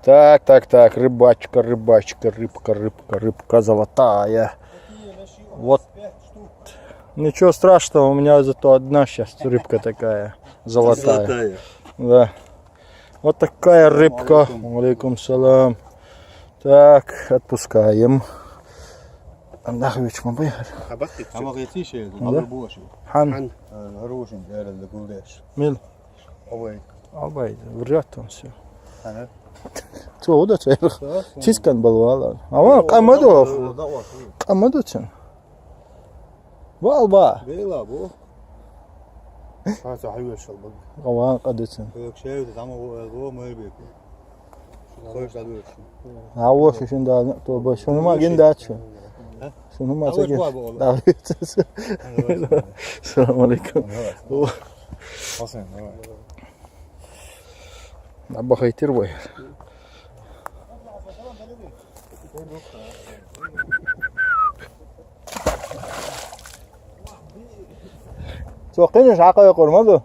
Так, рыбачка, рыбка золотая. Вот. Ничего страшного, у меня зато одна сейчас рыбка такая золотая. Да. Вот такая рыбка. Алейкум салам. Так, отпускаем. Нахуич мы были. Хан. Мил. Абай, вряд он все. Что, да, чискан был вала. А вон, камаду чен. Валба. Бейла бу. صاحبي الشلبق Аван кадычен. شايف تعمل هو ما يبيك خوش تعدوش Аво шушинда, то бы шунума гендачу. Шунума саги. Салам алейкум. حسن Абба хайтир бой. Soqinish haqqa qo'rmadi.